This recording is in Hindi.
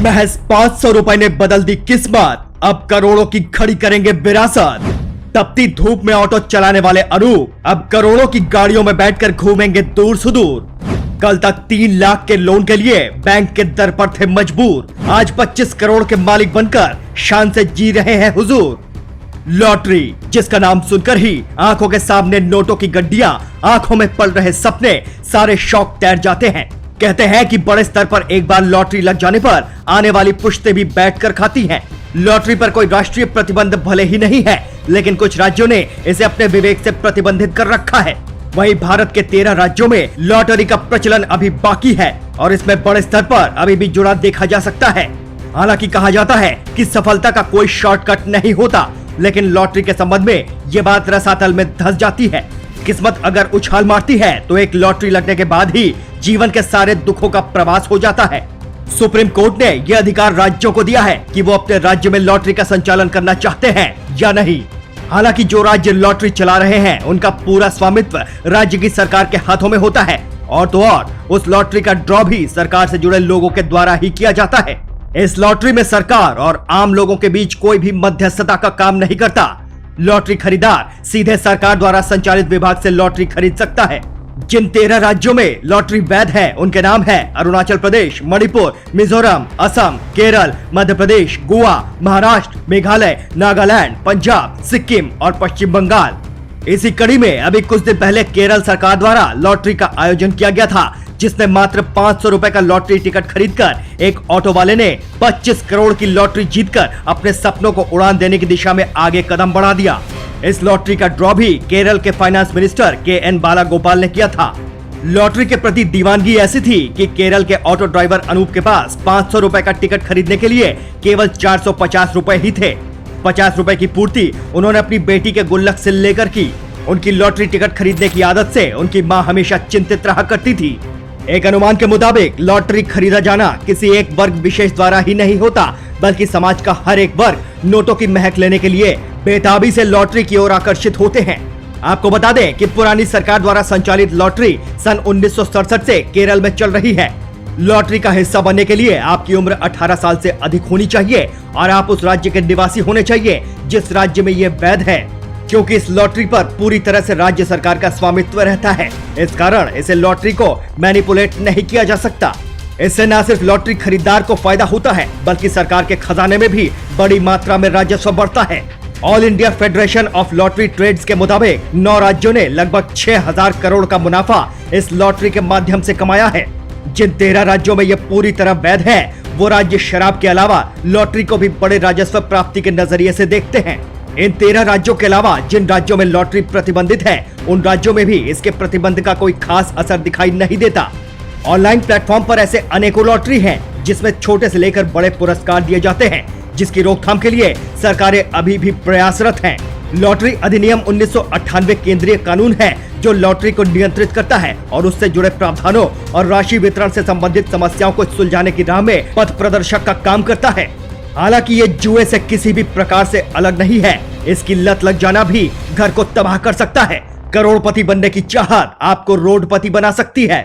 महज 500 रुपए ने बदल दी किस्मत, अब करोड़ों की खड़ी करेंगे विरासत। तपती धूप में ऑटो चलाने वाले अनूप अब करोड़ों की गाड़ियों में बैठकर घूमेंगे दूर सुदूर। कल तक 3 लाख के लोन के लिए बैंक के दर पर थे मजबूर, आज 25 करोड़ के मालिक बनकर शान से जी रहे हैं हुजूर। लॉटरी, जिसका नाम सुनकर ही आंखों के सामने नोटों की गड्डियां, आंखों में पल रहे सपने, सारे शौक तैर जाते हैं। कहते हैं कि बड़े स्तर पर एक बार लॉटरी लग जाने पर आने वाली पुश्ते भी बैठकर खाती हैं। लॉटरी पर कोई राष्ट्रीय प्रतिबंध भले ही नहीं है, लेकिन कुछ राज्यों ने इसे अपने विवेक से प्रतिबंधित कर रखा है। वहीं भारत के 13 राज्यों में लॉटरी का प्रचलन अभी बाकी है और इसमें बड़े स्तर पर अभी भी जुड़ा देखा जा सकता है। हालांकि कहा जाता है कि सफलता का कोई शॉर्टकट नहीं होता, लेकिन लॉटरी के संबंध में ये बात रसातल में धंस जाती है। किस्मत अगर उछाल मारती है तो एक लॉटरी लगने के बाद ही जीवन के सारे दुखों का प्रवास हो जाता है। सुप्रीम कोर्ट ने यह अधिकार राज्यों को दिया है कि वो अपने राज्य में लॉटरी का संचालन करना चाहते हैं या नहीं। हालांकि जो राज्य लॉटरी चला रहे हैं उनका पूरा स्वामित्व राज्य की सरकार के हाथों में होता है, और तो और उस लॉटरी का ड्रॉ भी सरकार से जुड़े लोगों के द्वारा ही किया जाता है। इस लॉटरी में सरकार और आम लोगों के बीच कोई भी मध्यस्थता का काम नहीं करता। लॉटरी खरीदार सीधे सरकार द्वारा संचालित विभाग से लॉटरी खरीद सकता है। जिन 13 राज्यों में लॉटरी वैध है उनके नाम है अरुणाचल प्रदेश, मणिपुर, मिजोरम, असम, केरल, मध्य प्रदेश, गोवा, महाराष्ट्र, मेघालय, नागालैंड, पंजाब, सिक्किम और पश्चिम बंगाल। इसी कड़ी में अभी कुछ दिन पहले केरल सरकार द्वारा लॉटरी का आयोजन किया गया था, जिसमें मात्र 500 रुपए का लॉटरी टिकट खरीदकर एक ऑटो वाले ने 25 करोड़ की लॉटरी जीतकर अपने सपनों को उड़ान देने की दिशा में आगे कदम बढ़ा दिया। इस लॉटरी का ड्रॉ भी केरल के फाइनेंस मिनिस्टर के.एन. बालागोपाल ने किया था। लॉटरी के प्रति दीवानगी ऐसी थी कि केरल के ऑटो ड्राइवर अनूप के पास 500 रुपए का टिकट खरीदने के लिए केवल 450 रुपए ही थे। 50 रुपए की पूर्ति उन्होंने अपनी बेटी के गुल्लक से लेकर की। उनकी लॉटरी टिकट खरीदने की आदत से उनकी मां हमेशा चिंतित रहा करती थी। एक अनुमान के मुताबिक लॉटरी खरीदा जाना किसी एक वर्ग विशेष द्वारा ही नहीं होता, बल्कि समाज का हर एक वर्ग नोटों की महक लेने के लिए बेताबी से लॉटरी की ओर आकर्षित होते हैं। आपको बता दें कि पुरानी सरकार द्वारा संचालित लॉटरी सन 1967 से केरल में चल रही है। लॉटरी का हिस्सा बनने के लिए आपकी उम्र 18 साल से अधिक होनी चाहिए और आप उस राज्य के निवासी होने चाहिए जिस राज्य में ये वैध है, क्योंकि इस लॉटरी पर पूरी तरह से राज्य सरकार का स्वामित्व रहता है। इस कारण इसे लॉटरी को मैनिपुलेट नहीं किया जा सकता। इससे न सिर्फ लॉटरी खरीदार को फायदा होता है, बल्कि सरकार के खजाने में भी बड़ी मात्रा में राजस्व बढ़ता है। All India Federation of Lottery Trades के मुताबिक 9 राज्यों ने लगभग 6000 करोड़ का मुनाफा इस लॉटरी के माध्यम से कमाया है। जिन 13 राज्यों में यह पूरी तरह वैध है, वो राज्य शराब के अलावा लॉटरी को भी बड़े राजस्व प्राप्ति के नजरिए से देखते हैं। इन 13 राज्यों के अलावा जिन राज्यों में लॉटरी प्रतिबंधित है, उन राज्यों में भी इसके प्रतिबंध का कोई खास असर दिखाई नहीं देता। ऑनलाइन प्लेटफॉर्म पर ऐसे अनेकों लॉटरी हैं, जिसमें छोटे से लेकर बड़े पुरस्कार दिए जाते हैं, जिसकी रोकथाम के लिए सरकारें अभी भी प्रयासरत हैं। लॉटरी अधिनियम 1998 केंद्रीय कानून है जो लॉटरी को नियंत्रित करता है और उससे जुड़े प्रावधानों और राशि वितरण से संबंधित समस्याओं को सुलझाने की राह में पथ प्रदर्शक का काम करता है। हालांकि ये जुए से किसी भी प्रकार से अलग नहीं है। इसकी लत लग जाना भी घर को तबाह कर सकता है। करोड़पति बनने की चाहत आपको रोडपति बना सकती है।